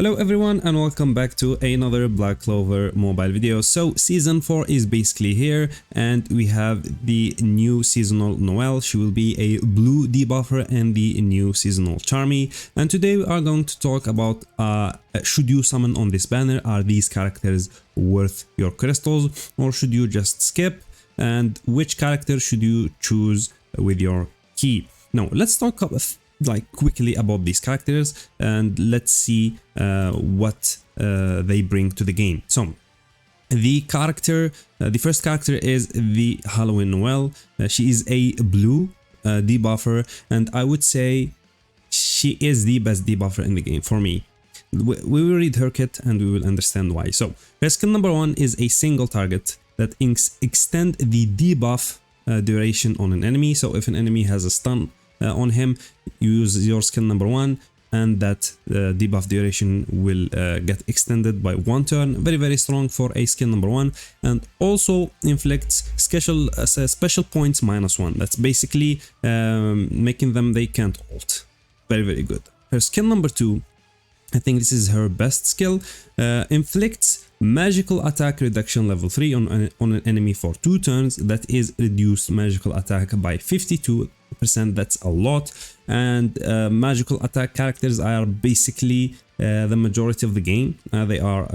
Hello everyone and welcome back to another Black Clover mobile video. So season 4 is basically here and we have the new seasonal Noelle. She will be a blue debuffer and the new seasonal Charmy. And today we are going to talk about should you summon on this banner? Are these characters worth your crystals or should you just skip? And which character should you choose with your key? Now let's talk about quickly about these characters and let's see what they bring to the game. So the first character is the Halloween Noelle. She is a blue debuffer and I would say she is the best debuffer in the game for me. We will read her kit and we will understand why. So her skill number 1 is a single target that extend the debuff duration on an enemy. So if an enemy has a stun on him, you use your skill number 1 and that debuff duration will get extended by 1 turn. Very strong for a skill number 1, and also inflicts special points -1. That's basically making them they can't ult. Very good. Her skill number 2, I think this is her best skill, inflicts magical attack reduction level 3 on an enemy for 2 turns. That is reduced magical attack by 52%. That's a lot, and magical attack characters are basically the majority of the game. They are,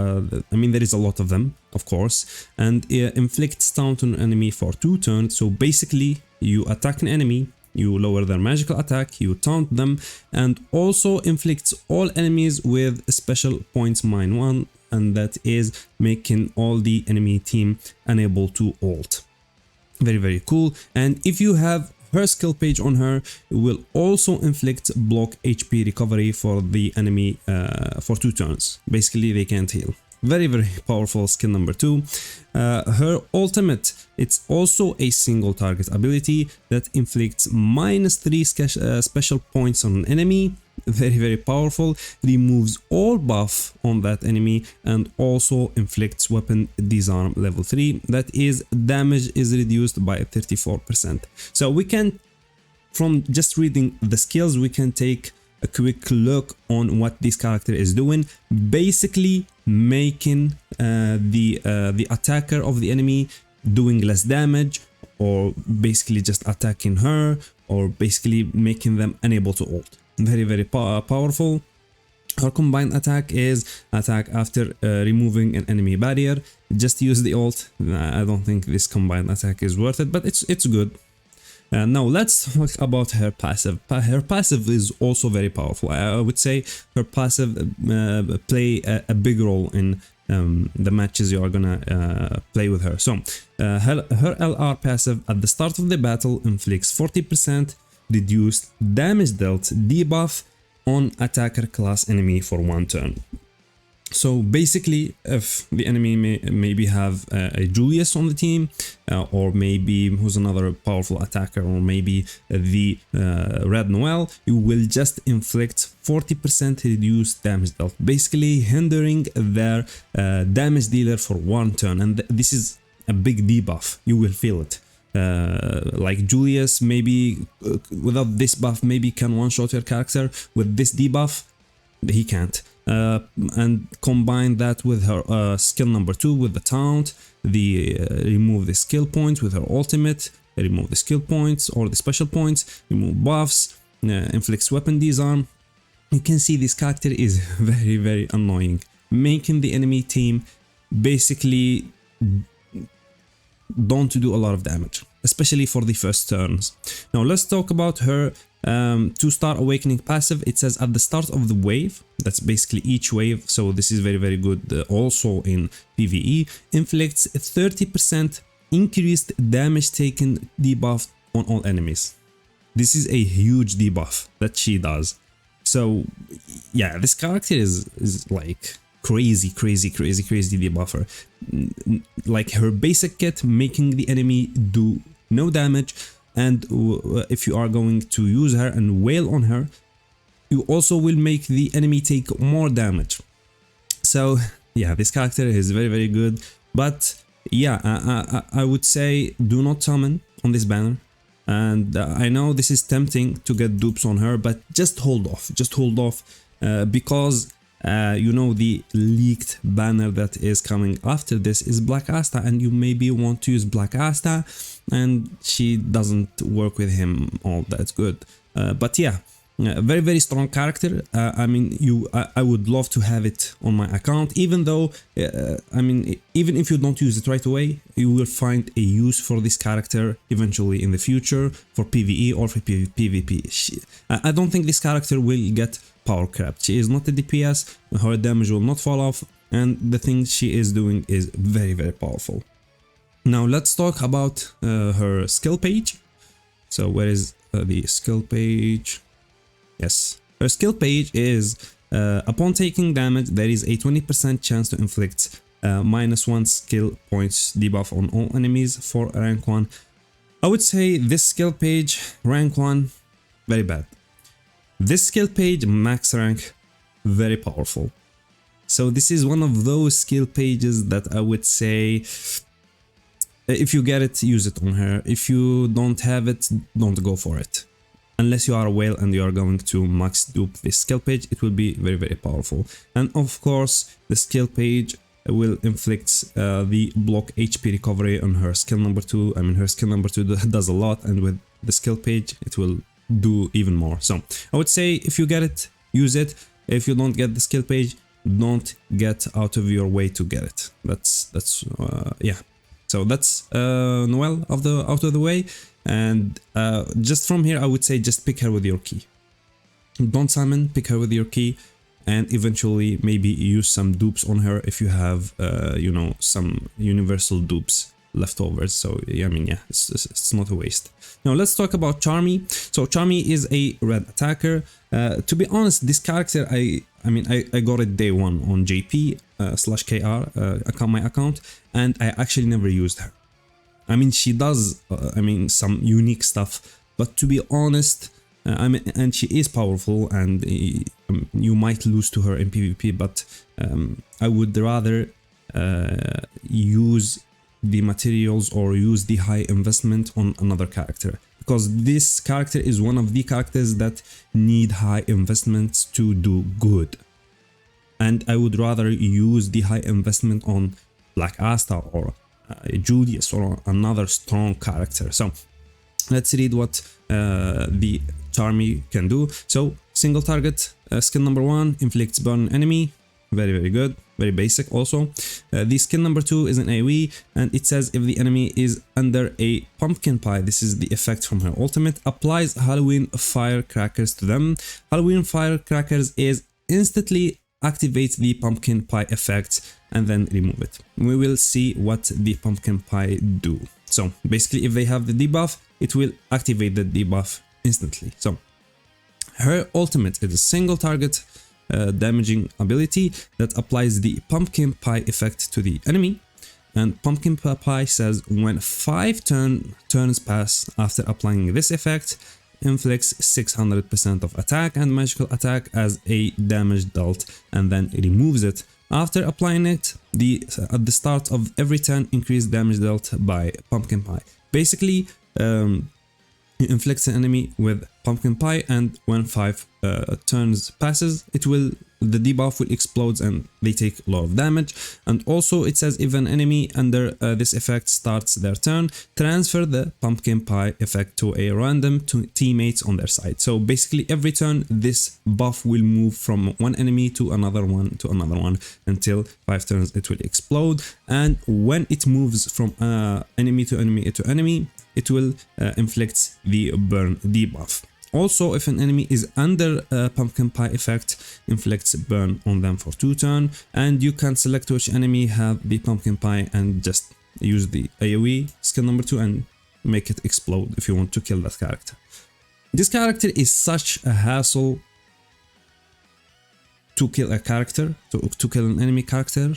I mean, there is a lot of them, of course, and inflicts taunt on an enemy for 2 turns. So basically, you attack an enemy, you lower their magical attack, you taunt them, and also inflicts all enemies with special points -1, and that is making all the enemy team unable to ult. Very cool. And if you have her skill page on her, it will also inflict block HP recovery for the enemy for 2 turns. Basically, they can't heal. Very powerful skill number 2. Her ultimate, it's also a single target ability that inflicts -3 special points on an enemy. Very powerful. Removes all buff on that enemy and also inflicts weapon disarm level 3. That is, damage is reduced by 34%. So we can, from just reading the skills, we can take a quick look on what this character is doing. Basically making the attacker of the enemy doing less damage, or basically just attacking her, or basically making them unable to ult. Very powerful. Her combined attack is attack after removing an enemy barrier. Just use the ult. I don't think this combined attack is worth it, but it's good. Now let's talk about her passive. Her passive is also very powerful. I would say her passive play a big role in the matches you are gonna play with her. So her LR passive at the start of the battle inflicts 40% reduced damage dealt debuff on attacker class enemy for 1 turn. So basically, if the enemy maybe have a Julius on the team, or maybe who's another powerful attacker, or maybe the Red Noelle, you will just inflict 40% reduced damage dealt, basically hindering their damage dealer for 1 turn, and this is a big debuff. You will feel it. Like Julius, maybe without this buff, maybe can one-shot your character. With this debuff, he can't. And combine that with her skill number 2 with the taunt, remove the skill points with her ultimate, remove the skill points or the special points, remove buffs, inflicts weapon disarm. You can see this character is very annoying, making the enemy team basically don't do a lot of damage, especially for the first turns. Now let's talk about her 2-star awakening passive. It says at the start of the wave, that's basically each wave, so this is very good also in PvE, inflicts 30% increased damage taken debuff on all enemies. This is a huge debuff that she does. So yeah, this character is like crazy debuffer. Like her basic kit making the enemy do no damage, and if you are going to use her and wail on her, you also will make the enemy take more damage. So yeah, this character is very good. But yeah, I would say do not summon on this banner. And I know this is tempting to get dupes on her, but just hold off. Because You know, the leaked banner that is coming after this is Black Asta, and you maybe want to use Black Asta, and she doesn't work with him all that good. But yeah, very very strong character. I mean, I would love to have it on my account, even though I mean, even if you don't use it right away, you will find a use for this character eventually in the future for PvE or for PvP. I don't think this character will get power capped. She is not a DPS, her damage will not fall off, and the thing she is doing is very very powerful. Now let's talk about her skill page. So where is the skill page? Yes, her skill page is upon taking damage, there is a 20% chance to inflict -1 skill points debuff on all enemies for rank 1. I would say this skill page, rank 1, very bad. This skill page, max rank, very powerful. So this is one of those skill pages that I would say, if you get it, use it on her. If you don't have it, don't go for it. Unless you are a whale and you are going to max dupe this skill page, it will be very very powerful. And of course, the skill page will inflict the block HP recovery on her skill number 2. I mean, her skill number 2 does a lot, and with the skill page, it will do even more. So I would say if you get it, use it. If you don't get the skill page, don't get out of your way to get it. That's yeah. So that's Noelle out of the way. And just from here, I would say just pick her with your key. Don't summon, pick her with your key, and eventually maybe use some dupes on her if you have, you know, some universal dupes leftovers. So I mean, yeah, it's not a waste. Now let's talk about Charmy. So Charmy is a red attacker. To be honest, this character I got it day 1 on JP/KR my account, and I actually never used her. I mean, she does, some unique stuff, but to be honest, and she is powerful, and you might lose to her in PvP, but I would rather use the materials or use the high investment on another character, because this character is one of the characters that need high investments to do good. And I would rather use the high investment on Black Asta or Julius or another strong character. So let's read what the Charmy can do. So single target, skill number 1 inflicts burn enemy, very very good, very basic also. The skill number 2 is an AoE, and it says if the enemy is under a pumpkin pie, this is the effect from her ultimate, applies Halloween firecrackers to them. Halloween firecrackers is instantly activate the pumpkin pie effect and then remove it. We will see what the pumpkin pie do. So basically, if they have the debuff, it will activate the debuff instantly. So her ultimate is a single target damaging ability that applies the pumpkin pie effect to the enemy. And pumpkin pie says when 5 turns pass after applying this effect, inflicts 600% of attack and magical attack as a damage dealt, and then removes it. After applying it, at the start of every turn, increase damage dealt by pumpkin pie. Basically, it inflicts an enemy with pumpkin pie, and when 5 turns passes, the debuff will explode and they take a lot of damage. And also it says if an enemy under this effect starts their turn, transfer the pumpkin pie effect to a random teammates on their side. So basically every turn this buff will move from one enemy to another one until 5 turns it will explode. And when it moves from enemy to enemy, it will inflict the burn debuff. Also, if an enemy is under pumpkin pie effect, inflicts burn on them for 2 turns, and you can select which enemy have the pumpkin pie and just use the AoE skill number 2 and make it explode if you want to kill that character. This character is such a hassle to kill a character, to kill an enemy character,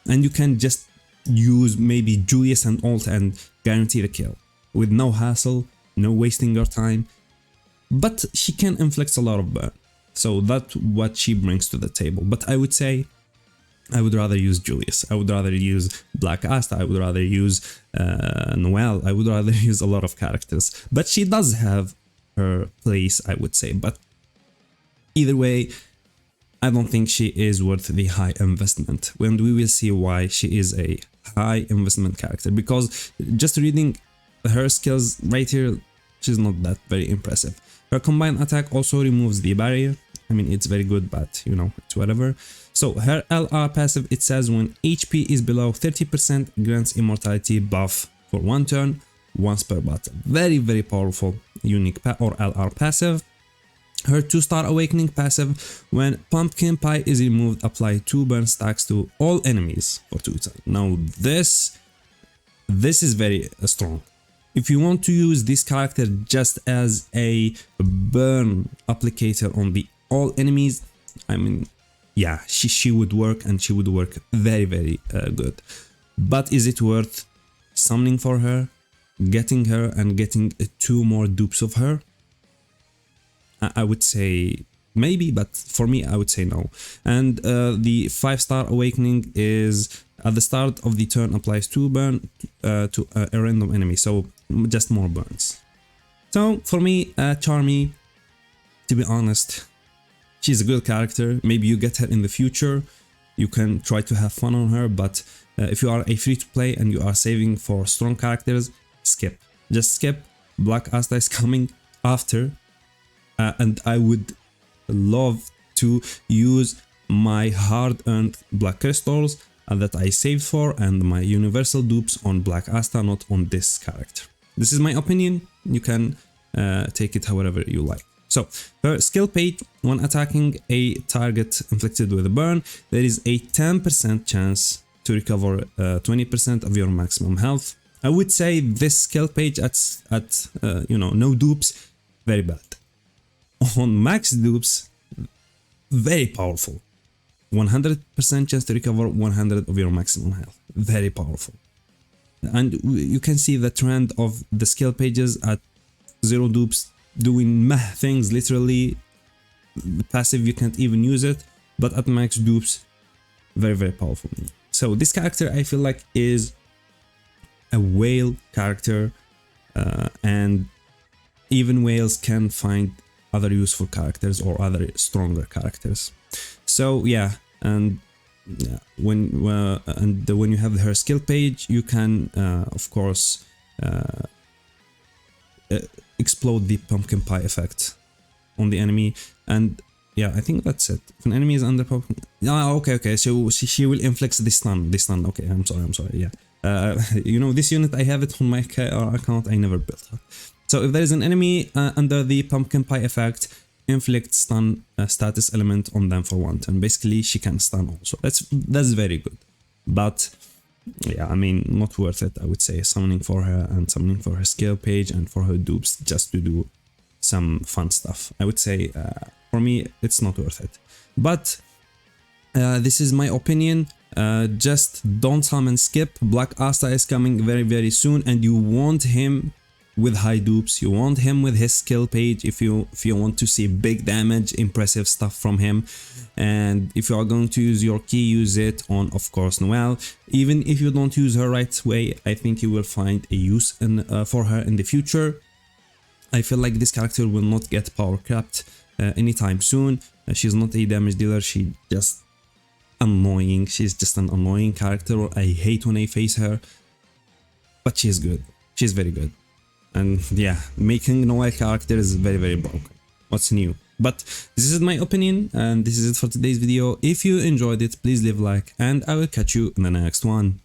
and you can just use maybe Julius and ult and guarantee the kill with no hassle, no wasting your time. But she can inflict a lot of burn, so that's what she brings to the table. But I would say I would rather use Julius, I would rather use Black Asta, I would rather use Noelle, I would rather use a lot of characters. But she does have her place, I would say. But either way, I don't think she is worth the high investment, and we will see why she is a high investment character, because just reading her skills right here, she's not that very impressive. Her combined attack also removes the barrier. I mean, it's very good, but you know, it's whatever. So her LR passive, it says when HP is below 30%, grants immortality buff for 1 turn, once per battle. Very, very powerful unique or LR passive. Her 2-star awakening passive, when pumpkin pie is removed, apply 2 burn stacks to all enemies for 2 turns. Now this is very strong. If you want to use this character just as a burn applicator on the all enemies, I mean, yeah, she would work, and she would work very, very good. But is it worth summoning for her, getting her, and getting 2 more dupes of her? I would say maybe, but for me, I would say no. And the 5-star awakening is at the start of the turn applies 2 burn to a random enemy, so just more burns. So for me, Charmy, to be honest, she's a good character. Maybe you get her in the future, you can try to have fun on her, but if you are a free-to-play and you are saving for strong characters, skip. Just skip. Black Asta is coming after, and I would love to use my hard-earned black crystals that I saved for and my universal dupes on Black Asta, not on this character. This is my opinion. You can take it however you like. So, her skill page, when attacking a target inflicted with a burn, there is a 10% chance to recover 20% of your maximum health. I would say this skill page at you know, no dupes, very bad. On max dupes, very powerful. 100% chance to recover 100 of your maximum health. Very powerful. And you can see the trend of the skill pages at 0 dupes doing meh things, literally. The passive, you can't even use it, but at max dupes, very, very powerful. So this character, I feel like, is a whale character, and even whales can find other useful characters or other stronger characters. So yeah, and yeah, when you have her skill page, you can of course explode the pumpkin pie effect on the enemy. And yeah, I think that's it. If an enemy is under pumpkin, okay, so she will inflict the stun. Okay, I'm sorry. Yeah, you know, this unit, I have it on my account. I never built her. So if there is an enemy under the pumpkin pie effect, inflict stun status element on them for 1 turn. Basically, she can stun also. That's very good. But yeah, I mean, not worth it, I would say. Summoning for her and summoning for her skill page and for her dupes just to do some fun stuff. I would say for me, it's not worth it. But this is my opinion. Just don't summon, skip. Black Asta is coming very, very soon, and you want him with high dupes. You want him with his skill page if you want to see big damage, impressive stuff from him. And if you are going to use your key, use it on, of course, Noelle. Even if you don't use her right way, I think you will find a use for her in the future. I feel like this character will not get power capped anytime soon. She's not a damage dealer, she's just annoying. She's just an annoying character. I hate when I face her, but she's good. She's very good. And yeah, making Noelle character is very, very broken. What's new? But this is my opinion, and this is it for today's video. If you enjoyed it, please leave a like, and I will catch you in the next one.